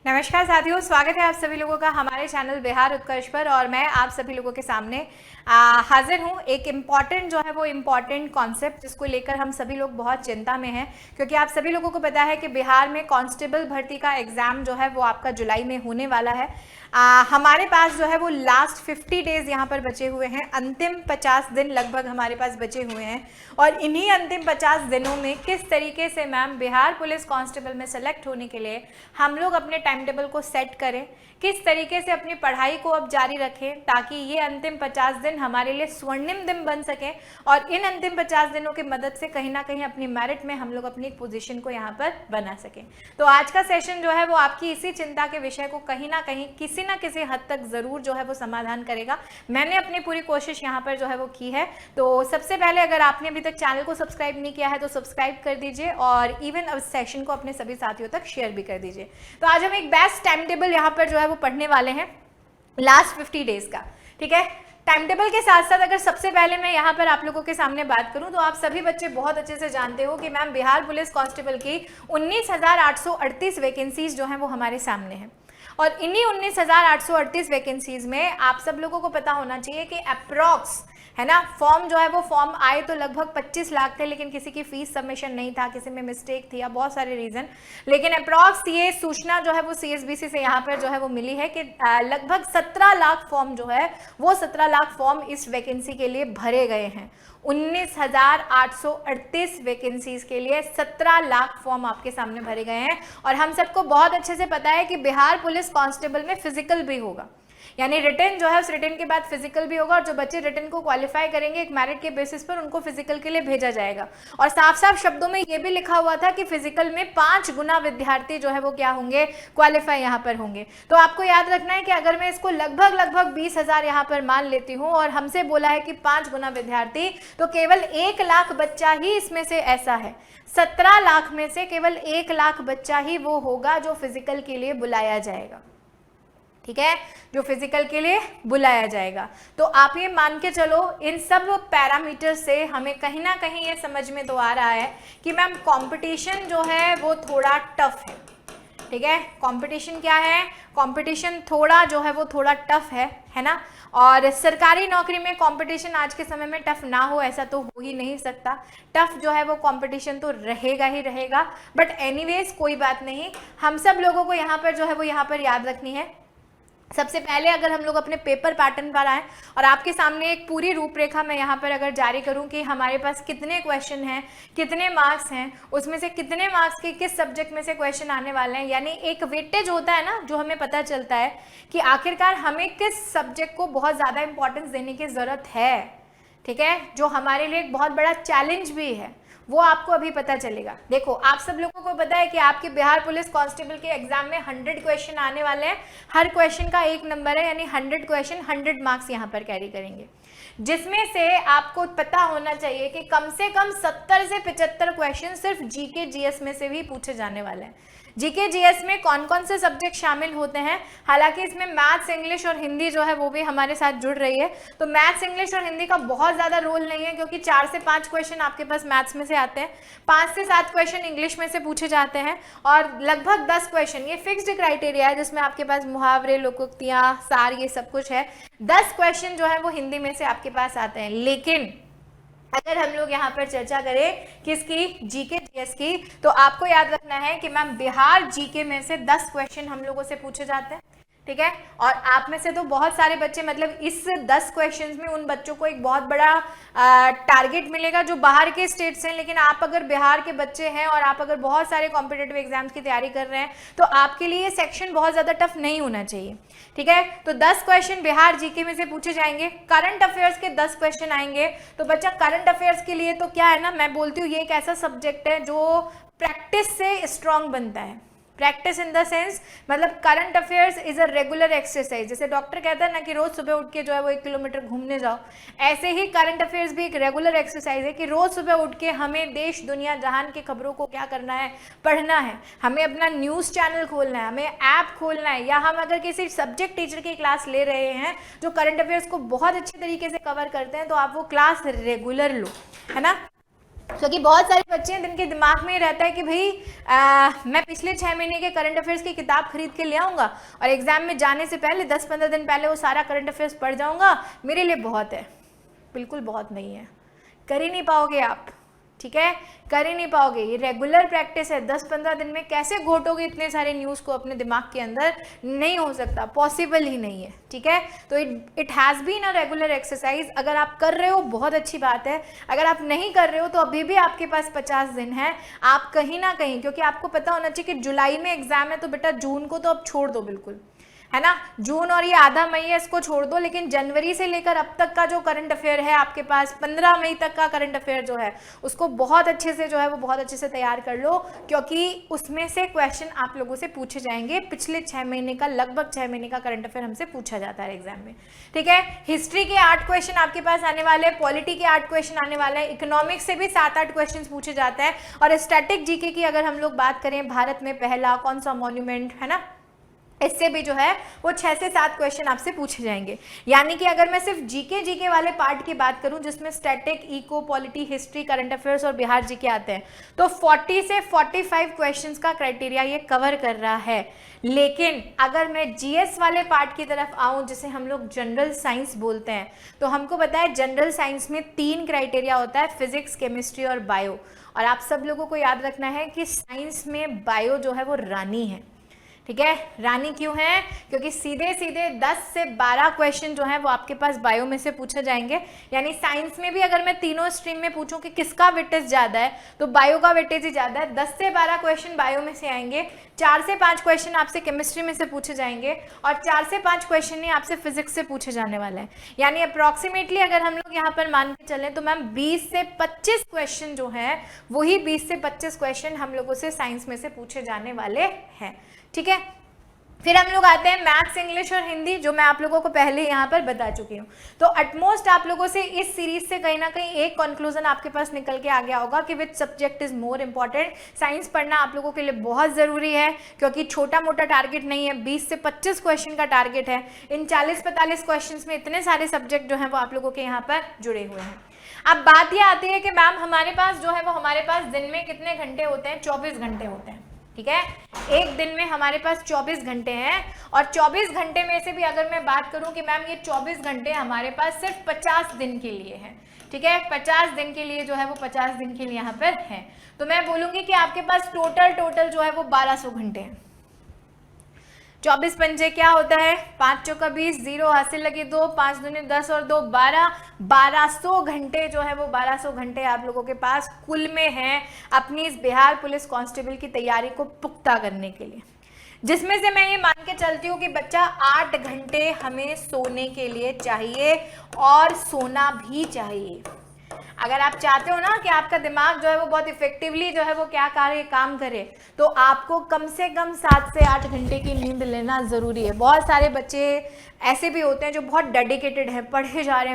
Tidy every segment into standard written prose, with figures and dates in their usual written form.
नमस्कार साथियों, स्वागत है आप सभी लोगों का हमारे चैनल बिहार उत्कर्ष पर। और मैं आप सभी लोगों के सामने हाजिर हूँ एक इम्पॉर्टेंट जो है वो इम्पॉर्टेंट कॉन्सेप्ट जिसको लेकर हम सभी लोग बहुत चिंता में हैं, क्योंकि आप सभी लोगों को पता है कि बिहार में कांस्टेबल भर्ती का एग्ज़ाम जो है वो आपका जुलाई में होने वाला है। हमारे पास जो है वो लास्ट 50 डेज यहाँ पर बचे हुए हैं, अंतिम 50 दिन लगभग हमारे पास बचे हुए हैं। और इन्हीं अंतिम 50 दिनों में किस तरीके से मैम बिहार पुलिस कांस्टेबल में सेलेक्ट होने के लिए हम लोग अपने टाइम टेबल को सेट करें, किस तरीके से अपनी पढ़ाई को अब जारी रखें ताकि ये अंतिम 50 दिन हमारे लिए स्वर्णिम दिन बन सकें और इन अंतिम 50 दिनों की मदद से कहीं ना कहीं अपनी मेरिट में हम लोग अपनी पोजीशन को यहाँ पर बना सकें। तो आज का सेशन जो है वो आपकी इसी चिंता के विषय को कहीं ना कहीं किसी ना किसी हद तक जरूर जो है वो समाधान करेगा। मैंने अपनी पूरी कोशिश यहाँ पर जो है वो की है। तो सबसे पहले अगर आपने अभी तक चैनल को सब्सक्राइब नहीं किया है तो सब्सक्राइब कर दीजिए और इवन अब सेशन को अपने सभी साथियों तक शेयर भी कर दीजिए। तो आज हम एक बेस्ट टाइम टेबल यहाँ पर जो है वो पढ़ने वाले हैं लास्ट 50 डेज का। ठीक है, टाइम टेबल के साथ साथ अगर सबसे पहले मैं यहाँ पर आप लोगों के सामने बात करूँ तो आप सभी बच्चे बहुत अच्छे से जानते हो कि मैम बिहार पुलिस कांस्टेबल की 19,838 वैकेंसीज जो हैं वो हमारे सामने हैं। और इन्हीं 19,838 वैकेंसीज में आप सब लोगों को पता होना चाहिए कि अप्रॉक्स है ना, फॉर्म जो है वो फॉर्म आए तो लगभग 25 लाख थे, लेकिन किसी की फीस सबमिशन नहीं था, किसी में मिस्टेक थी या बहुत सारे रीजन, लेकिन अप्रॉक्स ये सूचना जो है वो सीएसबीसी से यहाँ पर जो है वो मिली है कि लगभग 17 लाख फॉर्म जो है वो 17 लाख फॉर्म इस वैकेंसी के लिए भरे गए हैं। 19,838 वैकेंसीज के लिए 17 लाख फॉर्म आपके सामने भरे गए हैं। और हम सबको बहुत अच्छे से पता है कि बिहार पुलिस कांस्टेबल में फिजिकल भी होगा, यानी रिटन जो है उस रिटन के बाद फिजिकल भी होगा और जो बच्चे रिटन को क्वालिफाई करेंगे एक मेरिट के बेसिस पर उनको फिजिकल के लिए भेजा जाएगा। और साफ साफ शब्दों में ये भी लिखा हुआ था कि फिजिकल में 5 गुना विद्यार्थी जो है वो क्या होंगे, क्वालिफाई यहाँ पर होंगे। तो आपको याद रखना है कि अगर मैं इसको लगभग 20,000 यहाँ पर मान लेती हूँ और हमसे बोला है कि 5 गुना विद्यार्थी, तो केवल 1 लाख बच्चा ही इसमें से ऐसा है, 17 लाख में से केवल 1 लाख बच्चा ही वो होगा जो फिजिकल के लिए बुलाया जाएगा। ठीक है, जो फिजिकल के लिए बुलाया जाएगा। तो आप ये मान के चलो इन सब पैरामीटर से हमें कहीं ना कहीं ये समझ में तो आ रहा है कि मैम कंपटीशन जो है वो थोड़ा टफ है। ठीक है, कंपटीशन क्या है, कंपटीशन थोड़ा जो है वो थोड़ा टफ है ना। और सरकारी नौकरी में कंपटीशन आज के समय में टफ ना हो ऐसा तो हो ही नहीं सकता, टफ जो है वो कंपटीशन तो रहेगा ही रहेगा। बट एनीवेज कोई बात नहीं, हम सब लोगों को यहाँ पर जो है वो यहाँ पर याद रखनी है। सबसे पहले अगर हम लोग अपने पेपर पैटर्न पर आए और आपके सामने एक पूरी रूपरेखा मैं यहाँ पर अगर जारी करूँ कि हमारे पास कितने क्वेश्चन हैं, कितने मार्क्स हैं, उसमें से कितने मार्क्स के किस सब्जेक्ट में से क्वेश्चन आने वाले हैं, यानी एक वेटेज होता है ना जो हमें पता चलता है कि आखिरकार हमें किस सब्जेक्ट को बहुत ज़्यादा इंपॉर्टेंस देने की ज़रूरत है। ठीक है, जो हमारे लिए एक बहुत बड़ा चैलेंज भी है वो आपको अभी पता चलेगा। देखो आप सब लोगों को पता है कि आपके बिहार पुलिस कांस्टेबल के एग्जाम में 100 क्वेश्चन आने वाले हैं, हर क्वेश्चन का 1 नंबर है, यानी 100 क्वेश्चन 100 मार्क्स यहाँ पर कैरी करेंगे, जिसमें से आपको पता होना चाहिए कि कम से कम 70 से 75 क्वेश्चन सिर्फ जीके जीएस में से भी पूछे जाने वाले हैं। जीके जीएस में कौन कौन से सब्जेक्ट शामिल होते हैं, हालांकि इसमें मैथ्स, इंग्लिश और हिंदी जो है वो भी हमारे साथ जुड़ रही है। तो मैथ्स, इंग्लिश और हिंदी का बहुत ज़्यादा रोल नहीं है, क्योंकि 4 से 5 क्वेश्चन आपके पास मैथ्स में से आते हैं, 5 से 7 क्वेश्चन इंग्लिश में से पूछे जाते हैं और लगभग 10 क्वेश्चन, ये फिक्स्ड क्राइटेरिया है जिसमें आपके पास मुहावरे, लोकोक्तियाँ, सार, ये सब कुछ है। 10 क्वेश्चन जो है वो हिंदी में से आपके पास आते हैं। लेकिन अगर हम लोग यहाँ पर चर्चा करें किसकी, जीके जीएस की, तो आपको याद रखना है कि मैम बिहार जीके में से 10 क्वेश्चन हम लोगों से पूछे जाते हैं। ठीक है, और आप में से तो बहुत सारे बच्चे, मतलब इस 10 क्वेश्चंस में उन बच्चों को एक बहुत बड़ा टारगेट मिलेगा जो बाहर के स्टेट से हैं। लेकिन आप अगर बिहार के बच्चे हैं और आप अगर बहुत सारे कॉम्पिटिटिव एग्जाम्स की तैयारी कर रहे हैं तो आपके लिए ये सेक्शन बहुत ज़्यादा टफ नहीं होना चाहिए। ठीक है, तो 10 क्वेश्चन बिहार जीके में से पूछे जाएंगे, करंट अफेयर्स के 10 क्वेश्चन आएंगे। तो बच्चा करंट अफेयर्स के लिए तो क्या है ना, मैं बोलती हूँ ये एक ऐसा सब्जेक्ट है जो प्रैक्टिस से स्ट्रांग बनता है। प्रैक्टिस इन द सेंस मतलब current affairs is a regular exercise. जैसे डॉक्टर कहता है ना कि रोज सुबह उठ के जो है वो 1 किलोमीटर घूमने जाओ, ऐसे ही करंट अफेयर्स भी एक रेगुलर एक्सरसाइज है कि रोज सुबह उठ के हमें देश दुनिया जहान की खबरों को क्या करना है, पढ़ना है, हमें अपना न्यूज़ चैनल खोलना है, हमें ऐप खोलना है, या हम अगर किसी सब्जेक्ट टीचर की क्लास ले रहे हैं जो करंट अफेयर्स को बहुत अच्छी तरीके से कवर करते हैं तो आप वो क्लास रेगुलर लो, है ना। क्योंकि बहुत सारे बच्चे हैं जिनके दिमाग में रहता है कि भाई मैं पिछले 6 महीने के करंट अफेयर्स की किताब खरीद के ले आऊँगा और एग्जाम में जाने से पहले 10-15 दिन पहले वो सारा करंट अफेयर्स पढ़ जाऊँगा, मेरे लिए बहुत है। बिल्कुल बहुत नहीं है, कर ही नहीं पाओगे आप, ठीक है, कर ही नहीं पाओगे। ये रेगुलर प्रैक्टिस है, 10-15 दिन में कैसे घोटोगे इतने सारे न्यूज़ को अपने दिमाग के अंदर, नहीं हो सकता, पॉसिबल ही नहीं है, ठीक है। तो it has been a regular exercise. अगर आप कर रहे हो बहुत अच्छी बात है, अगर आप नहीं कर रहे हो तो अभी भी आपके पास 50 दिन है। आप कहीं ना कहीं, क्योंकि आपको पता होना चाहिए कि जुलाई में एग्जाम है, तो बेटा जून को तो अब छोड़ दो बिल्कुल, है ना, जून और ये आधा मई है इसको छोड़ दो, लेकिन जनवरी से लेकर अब तक का जो करंट अफेयर है आपके पास, 15 मई तक का करंट अफेयर जो है उसको बहुत अच्छे से जो है वो बहुत अच्छे से तैयार कर लो, क्योंकि उसमें से क्वेश्चन आप लोगों से पूछे जाएंगे। पिछले 6 महीने का, लगभग 6 महीने का करंट अफेयर हमसे पूछा जाता है एग्जाम में, ठीक है। हिस्ट्री के 8 क्वेश्चन आपके पास आने वाले हैं, पॉलिटी के 8 क्वेश्चन आने वाले हैं, इकोनॉमिक्स से भी 7-8 क्वेश्चन पूछे जाते हैं, और स्टैटिक जीके की अगर हम लोग बात करें, भारत में पहला कौन सा मॉन्यूमेंट है ना, इससे भी जो है वो 6 से 7 क्वेश्चन आपसे पूछे जाएंगे। यानी कि अगर मैं सिर्फ जीके वाले पार्ट की बात करूं जिसमें static, eco, polity, history, current affairs और बिहार जीके आते हैं, तो 40 से 45 क्वेश्चंस का क्राइटेरिया ये कवर कर रहा है। लेकिन अगर मैं जीएस वाले पार्ट की तरफ आऊं, जिसे हम लोग जनरल साइंस बोलते हैं, तो हमको पता है जनरल साइंस में 3 क्राइटेरिया होता है, फिजिक्स, केमिस्ट्री और बायो। और आप सब लोगों को याद रखना है कि साइंस में बायो जो है वो रानी है, ठीक है। रानी क्यों है? क्योंकि सीधे सीधे 10 से 12 क्वेश्चन जो है वो आपके पास बायो में से पूछे जाएंगे। यानी साइंस में भी अगर मैं तीनों स्ट्रीम में पूछूं कि किसका वेटेज ज़्यादा है, तो बायो का वेटेज ही ज़्यादा है। 10 से 12 क्वेश्चन बायो में से आएंगे, 4 से 5 क्वेश्चन आपसे केमिस्ट्री में से पूछे जाएंगे, और 4 से 5 क्वेश्चन ही आपसे फिजिक्स से पूछे जाने वाले हैं। यानी अप्रॉक्सीमेटली अगर हम लोग यहाँ पर मान के चलें तो मैम 20 से 25 क्वेश्चन जो है वही 20 से 25 क्वेश्चन हम लोगों से साइंस में से पूछे जाने वाले हैं, ठीक है। फिर हम लोग आते हैं मैथ्स, इंग्लिश और हिंदी, जो मैं आप लोगों को पहले यहाँ पर बता चुकी हूँ। तो अटमोस्ट आप लोगों से इस सीरीज से कहीं ना कहीं एक कंक्लूजन आपके पास निकल के आ गया होगा कि which subject is more important. Science पढ़ना आप लोगों के लिए बहुत ज़रूरी है, क्योंकि छोटा मोटा टारगेट नहीं है, 20 से 25 क्वेश्चन का टारगेट है। इन 40-45 क्वेश्चन में इतने सारे सब्जेक्ट जो हैं वो आप लोगों के यहाँ पर जुड़े हुए हैं। अब बात यह आती है कि मैम हमारे पास जो है वो हमारे पास दिन में कितने घंटे होते हैं? 24 घंटे होते हैं, ठीक है। एक दिन में हमारे पास 24 घंटे हैं, और 24 घंटे में से भी अगर मैं बात करूं कि मैम ये 24 घंटे हमारे पास सिर्फ 50 दिन के लिए हैं, ठीक है। 50 दिन के लिए जो है वो 50 दिन के लिए यहाँ पर है, तो मैं बोलूंगी कि आपके पास टोटल जो है वो 1200 घंटे हैं। 24 पंजे क्या होता है? 5 चौका 20, 0 हासिल लगे 2, 5 दूनी 10 और 2 12, 1200 घंटे जो है वो 1200 घंटे आप लोगों के पास कुल में हैं अपनी इस बिहार पुलिस कांस्टेबल की तैयारी को पुख्ता करने के लिए, जिसमें से मैं ये मान के चलती हूँ कि बच्चा 8 घंटे हमें सोने के लिए चाहिए, और सोना भी चाहिए। अगर आप चाहते हो ना कि आपका दिमाग जो है वो बहुत इफेक्टिवली जो है वो क्या काम करे, तो आपको कम से कम 7 से 8 घंटे की नींद लेना ज़रूरी है। बहुत सारे बच्चे ऐसे भी होते हैं जो बहुत डेडिकेटेड हैं, पढ़े जा रहे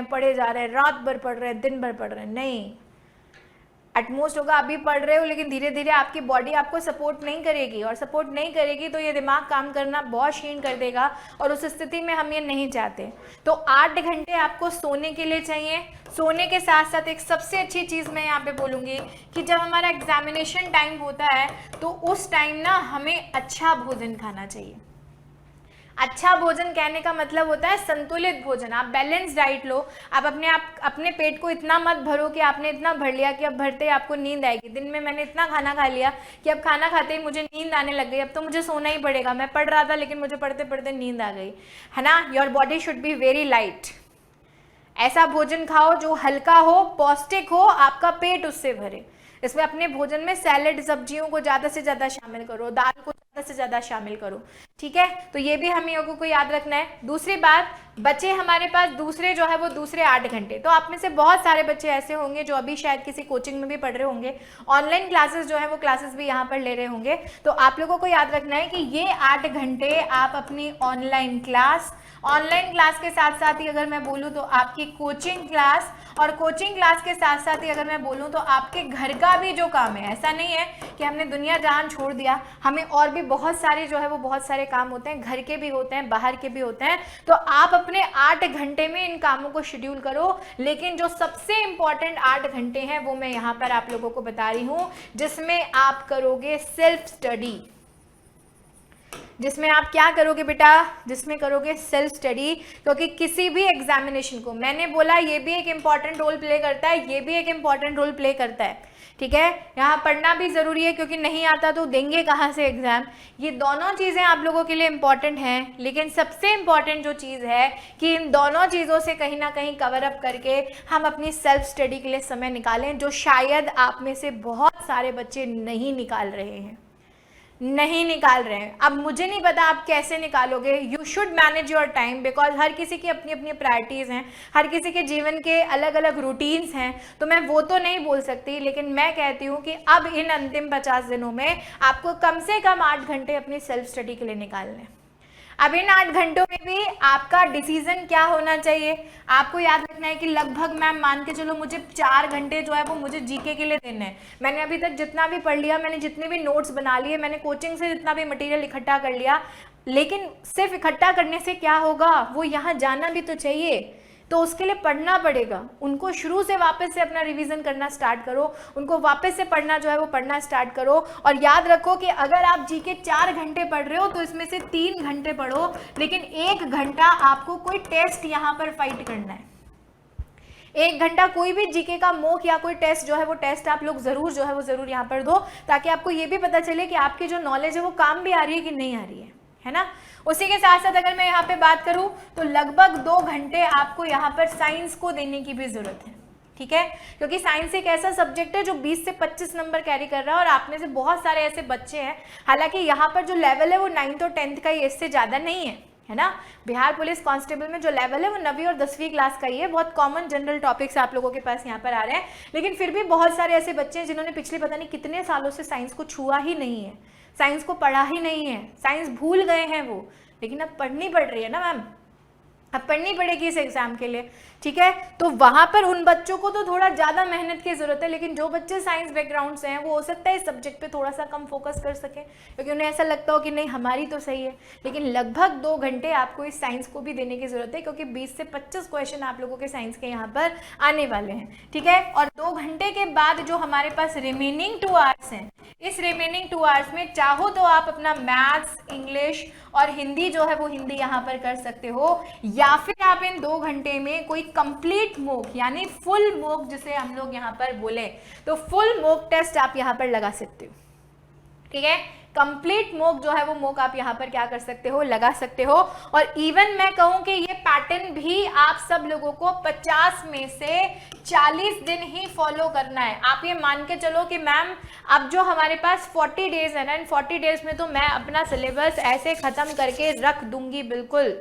हैं, रात भर पढ़ रहे हैं, दिन भर पढ़ रहे हैं। नहीं, एटमोस्ट होगा अभी पढ़ रहे हो, लेकिन धीरे धीरे आपकी बॉडी आपको सपोर्ट नहीं करेगी, और सपोर्ट नहीं करेगी तो ये दिमाग काम करना बहुत क्षीण कर देगा, और उस स्थिति में हम ये नहीं चाहते। तो 8 घंटे आपको सोने के लिए चाहिए। सोने के साथ साथ एक सबसे अच्छी चीज़ मैं यहाँ पे बोलूँगी कि जब हमारा एग्जामिनेशन टाइम होता है तो उस टाइम ना हमें अच्छा भोजन खाना चाहिए। अच्छा भोजन कहने का मतलब होता है संतुलित भोजन। आप बैलेंस डाइट लो। आप अपने पेट को इतना मत भरो कि आपने इतना भर लिया कि अब भरते ही आपको नींद आएगी। दिन में मैंने इतना खाना खा लिया कि अब खाना खाते ही मुझे नींद आने लग गई, अब तो मुझे सोना ही पड़ेगा। मैं पढ़ रहा था लेकिन मुझे पढ़ते पढ़ते नींद आ गई, है ना। Your body should be very light. ऐसा भोजन खाओ जो हल्का हो, पौष्टिक हो, आपका पेट उससे भरे। इसमें अपने भोजन में सैलेड, सब्जियों को ज़्यादा से ज़्यादा शामिल करो, दाल को ज़्यादा से ज़्यादा शामिल करो, ठीक है। तो ये भी हम लोगों को याद रखना है। दूसरी बात, बच्चे हमारे पास दूसरे 8 घंटे। तो आप में से बहुत सारे बच्चे ऐसे होंगे जो अभी शायद किसी कोचिंग में भी पढ़ रहे होंगे, ऑनलाइन क्लासेस जो है वो क्लासेस भी यहाँ पर ले रहे होंगे। तो आप लोगों को याद रखना है कि ये 8 घंटे आप अपनी ऑनलाइन क्लास के साथ साथ ही अगर मैं बोलूँ तो आपकी कोचिंग क्लास, और कोचिंग क्लास के साथ साथ ही अगर मैं बोलूँ तो आपके घर का का भी जो काम है, ऐसा नहीं है कि हमने दुनिया जहान छोड़ दिया, हमें और भी बहुत सारे जो है वो बहुत सारे काम होते हैं, घर के भी होते हैं, बाहर के भी होते हैं। तो आप अपने 8 घंटे में इन कामों को शेड्यूल करो, लेकिन जो सबसे इंपॉर्टेंट 8 घंटे हैं वो मैं यहाँ पर आप लोगों को बता रही हूँ, जिसमें आप करोगे सेल्फ स्टडी। जिसमें आप क्या करोगे बेटा, जिसमें करोगे सेल्फ स्टडी, क्योंकि किसी भी एग्जामिनेशन को, मैंने बोला ये भी एक इंपॉर्टेंट रोल प्ले करता है, ये भी एक इंपॉर्टेंट रोल प्ले करता है, ठीक है। यहाँ पढ़ना भी जरूरी है, क्योंकि नहीं आता तो देंगे कहाँ से एग्जाम। ये दोनों चीज़ें आप लोगों के लिए इंपॉर्टेंट हैं, लेकिन सबसे इंपॉर्टेंट जो चीज़ है कि इन दोनों चीज़ों से कहीं ना कहीं कवर अप करके हम अपनी सेल्फ स्टडी के लिए समय निकालें, जो शायद आप में से बहुत सारे बच्चे नहीं निकाल रहे हैं, नहीं निकाल रहे हैं। अब मुझे नहीं पता आप कैसे निकालोगे, you should manage your time, because हर किसी की अपनी अपनी प्रायोरिटीज़ हैं, हर किसी के जीवन के अलग अलग रूटीन्स हैं, तो मैं वो तो नहीं बोल सकती, लेकिन मैं कहती हूँ कि अब इन अंतिम 50 दिनों में आपको कम से कम 8 घंटे अपनी सेल्फ स्टडी के लिए निकालने। अब इन 8 घंटों में भी आपका डिसीजन क्या होना चाहिए, आपको याद रखना है कि लगभग मैम मान के चलो मुझे 4 घंटे जो है वो मुझे जीके के लिए देने हैं। मैंने अभी तक जितना भी पढ़ लिया, मैंने जितने भी नोट्स बना लिए, मैंने कोचिंग से जितना भी मटेरियल इकट्ठा कर लिया, लेकिन सिर्फ इकट्ठा करने से क्या होगा, वो यहाँ जाना भी तो चाहिए, तो उसके लिए पढ़ना पड़ेगा। उनको शुरू से वापस से अपना रिवीजन करना स्टार्ट करो, उनको वापस से पढ़ना जो है वो पढ़ना स्टार्ट करो। और याद रखो कि अगर आप जीके 4 घंटे पढ़ रहे हो तो इसमें से 3 घंटे पढ़ो, लेकिन 1 घंटा आपको कोई टेस्ट यहाँ पर फाइट करना है। 1 घंटा कोई भी जीके का मॉक या कोई टेस्ट जो है वो टेस्ट आप लोग जरूर जो है वो जरूर यहाँ पर दो, ताकि आपको ये भी पता चले कि आपकी जो नॉलेज है वो काम भी आ रही है कि नहीं आ रही है ना। उसी के साथ साथ अगर मैं यहाँ पे बात करूँ तो लगभग 2 घंटे आपको यहाँ पर साइंस को देने की भी जरूरत है, ठीक है, क्योंकि साइंस एक ऐसा सब्जेक्ट है जो 20 से 25 नंबर कैरी कर रहा है, और आप में से बहुत सारे ऐसे बच्चे हैं, हालांकि यहाँ पर जो लेवल है वो 9th और 10th का ही, इससे ज़्यादा नहीं है ना। बिहार पुलिस कांस्टेबल में जो लेवल है वो 9वीं और 10वीं क्लास का ही है। बहुत कॉमन जनरल टॉपिक्स आप लोगों के पास यहाँ पर आ रहे हैं, लेकिन फिर भी बहुत सारे ऐसे बच्चे हैं जिन्होंने पिछले पता नहीं कितने सालों से साइंस को छुआ ही नहीं है, साइंस को पढ़ा ही नहीं है, साइंस भूल गए हैं वो, लेकिन अब पढ़नी पड़ रही है ना मैम, अब पढ़नी पड़ेगी इस एग्जाम के लिए, ठीक है। तो वहां पर उन बच्चों को तो थोड़ा ज्यादा मेहनत की जरूरत है, लेकिन जो बच्चे साइंस बैकग्राउंड से हैं वो हो सकता है इस सब्जेक्ट पे थोड़ा सा कम फोकस कर सके, क्योंकि उन्हें ऐसा लगता हो कि नहीं हमारी तो सही है। लेकिन लगभग 2 घंटे आपको इस साइंस को भी देने की जरूरत है, क्योंकि 20 से 25 क्वेश्चन आप लोगों के साइंस के यहाँ पर आने वाले हैं, ठीक है। और 2 घंटे के बाद जो हमारे पास रिमेनिंग 2 आवर्स हैं, इस रिमेनिंग 2 आवर्स में चाहो तो आप अपना मैथ्स, इंग्लिश और हिंदी जो है वो हिंदी यहाँ पर कर सकते हो, या फिर आप इन 2 घंटे में कोई कंप्लीट मॉक यानी फुल मॉक जिसे हम लोग यहाँ पर बोले, तो फुल मॉक टेस्ट आप यहाँ पर लगा सकते हो, ठीक है। कंप्लीट मॉक जो है वो मॉक आप यहाँ पर क्या कर सकते हो, लगा सकते हो। और इवन मैं कहूँ कि ये पैटर्न भी आप सब लोगों को 50 में से 40 दिन ही फॉलो करना है। आप ये मान के चलो कि मैम अब जो हमारे पास 40 डेज है ना, इन 40 डेज में तो मैं अपना सिलेबस ऐसे खत्म करके रख दूंगी बिल्कुल,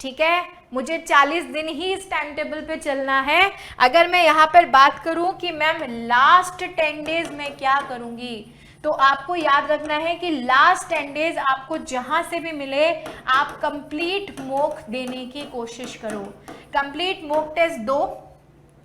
ठीक है। मुझे 40 दिन ही इस टाइम टेबल पे चलना है। अगर मैं यहाँ पर बात करूँ कि मैम लास्ट 10 डेज में क्या करूँगी, तो आपको याद रखना है कि लास्ट 10 डेज आपको जहां से भी मिले आप कंप्लीट मॉक देने की कोशिश करो, कंप्लीट मॉक टेस्ट दो,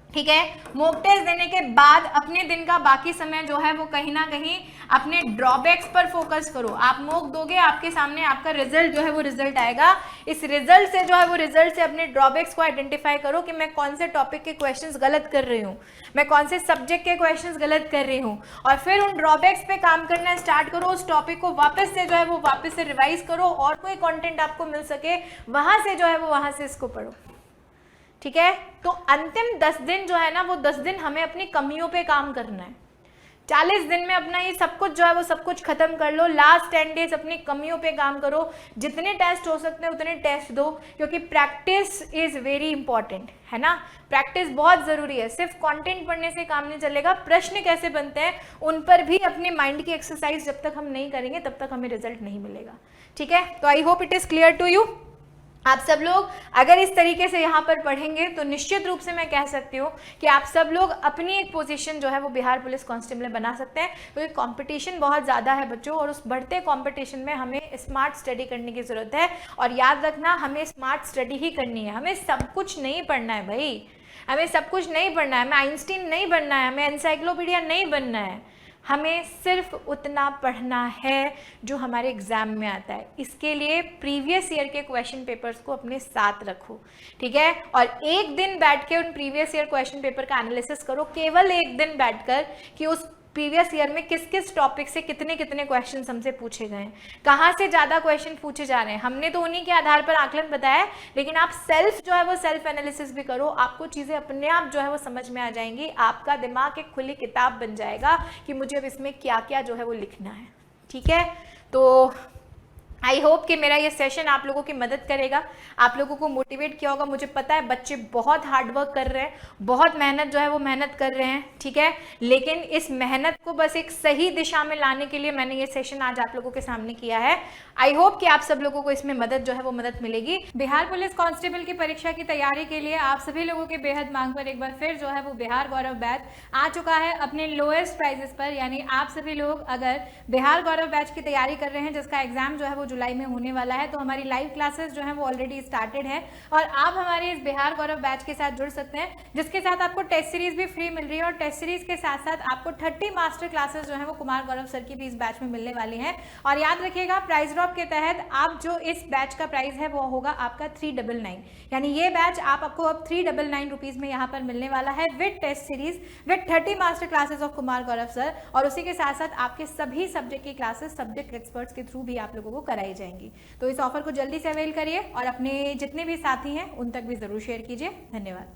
ठीक है। मॉक टेस्ट देने के बाद अपने दिन का बाकी समय जो है वो कहीं ना कहीं अपने ड्रॉबैक्स पर फोकस करो। आप मॉक दोगे, आपके सामने आपका रिजल्ट जो है वो रिजल्ट आएगा, इस रिजल्ट से जो है वो रिजल्ट से अपने ड्रॉबैक्स को आइडेंटिफाई करो कि मैं कौन से टॉपिक के क्वेश्चंस गलत कर रही हूँ, मैं कौन से सब्जेक्ट के क्वेश्चंस गलत कर रही हूँ, और फिर उन ड्रॉबैक्स पे काम करना स्टार्ट करो। उस टॉपिक को वापस से जो है वो वापस से रिवाइज करो, और कोई कंटेंट आपको मिल सके वहां से जो है वो वहां से इसको पढ़ो, ठीक है। तो अंतिम 10 दिन जो है ना, वो 10 दिन हमें अपनी कमियों पे काम करना है। 40 दिन में अपना ये सब कुछ जो है वो सब कुछ खत्म कर लो। लास्ट 10 डेज अपनी कमियों पे काम करो, जितने टेस्ट हो सकते हैं उतने टेस्ट दो, क्योंकि प्रैक्टिस इज वेरी इंपॉर्टेंट, है ना। प्रैक्टिस बहुत जरूरी है, सिर्फ कंटेंट पढ़ने से काम नहीं चलेगा। प्रश्न कैसे बनते हैं उन पर भी अपने माइंड की एक्सरसाइज जब तक हम नहीं करेंगे तब तक हमें रिजल्ट नहीं मिलेगा, ठीक है। तो I hope it is clear to you. आप सब लोग अगर इस तरीके से यहाँ पर पढ़ेंगे तो निश्चित रूप से मैं कह सकती हूँ कि आप सब लोग अपनी एक पोजीशन जो है वो बिहार पुलिस कांस्टेबल में बना सकते हैं, क्योंकि कंपटीशन बहुत ज़्यादा है बच्चों, और उस बढ़ते कंपटीशन में हमें स्मार्ट स्टडी करने की ज़रूरत है। और याद रखना, हमें स्मार्ट स्टडी ही करनी है, हमें सब कुछ नहीं पढ़ना है भाई। हमें सब कुछ नहीं पढ़ना है, हमें आइंस्टीन नहीं बनना है, हमें एनसाइक्लोपीडिया नहीं बनना है, हमें सिर्फ उतना पढ़ना है जो हमारे एग्जाम में आता है। इसके लिए प्रीवियस ईयर के क्वेश्चन पेपर्स को अपने साथ रखो, ठीक है, और एक दिन बैठ के उन प्रीवियस ईयर क्वेश्चन पेपर का एनालिसिस करो, केवल एक दिन बैठकर, कि उस प्रीवियस ईयर में किस किस टॉपिक से कितने कितने क्वेश्चन हमसे पूछे गए हैं, कहाँ से ज़्यादा क्वेश्चन पूछे जा रहे हैं। हमने तो उन्हीं के आधार पर आकलन बताया है, लेकिन आप सेल्फ जो है वो सेल्फ एनालिसिस भी करो, आपको चीज़ें अपने आप जो है वो समझ में आ जाएंगी। आपका दिमाग एक खुली किताब बन जाएगा कि मुझे अब इसमें क्या क्या जो है वो लिखना है, ठीक है। तो आई होप कि मेरा ये सेशन आप लोगों की मदद करेगा, आप लोगों को मोटिवेट किया होगा। मुझे पता है बच्चे बहुत हार्ड वर्क कर रहे हैं, बहुत मेहनत जो है वो मेहनत कर रहे हैं, ठीक है, लेकिन इस मेहनत को बस एक सही दिशा में लाने के लिए मैंने ये सेशन आज आप लोगों के सामने किया है। आई होप कि आप सब लोगों को इसमें मदद जो है वो मदद मिलेगी। बिहार पुलिस कांस्टेबल की परीक्षा की तैयारी के लिए आप सभी लोगों के बेहद मांग पर एक बार फिर जो है वो बिहार गौरव बैच आ चुका है अपने लोएस्ट प्राइजेस पर। यानी आप सभी लोग अगर बिहार गौरव बैच की तैयारी कर रहे हैं, जिसका एग्जाम जो है वो जुलाई में होने वाला है, तो हमारी लाइव क्लासेस जो है वो ऑलरेडी स्टार्टेड है और आप हमारे इस बिहार गौरव बैच के साथ जुड़ सकते हैं, जिसके साथ आपको टेस्ट सीरीज भी फ्री मिल रही है और टेस्ट सीरीज के साथ साथ आपको 30 मास्टर क्लासेस जो है वो कुमार गौरव सर की भी इस बैच में मिलने वाली हैं। और याद रखिएगा प्राइस ड्रॉप के तहत आप जो इस बैच का प्राइस है वो होगा आपका 399, यानी ये बैच आपको अब 399 रुपीज में यहाँ पर मिलने वाला है with test series, with 30 master classes of Kumar Gaurav sir, और उसी के साथ साथ आपके सभी सब्जेक्ट की क्लासेस सब्जेक्ट एक्सपर्ट्स के थ्रू भी आप लोगों को कराई जाएंगी। तो इस ऑफर को जल्दी से अवेल करिए और अपने जितने भी साथी हैं उन तक भी जरूर शेयर कीजिए। धन्यवाद।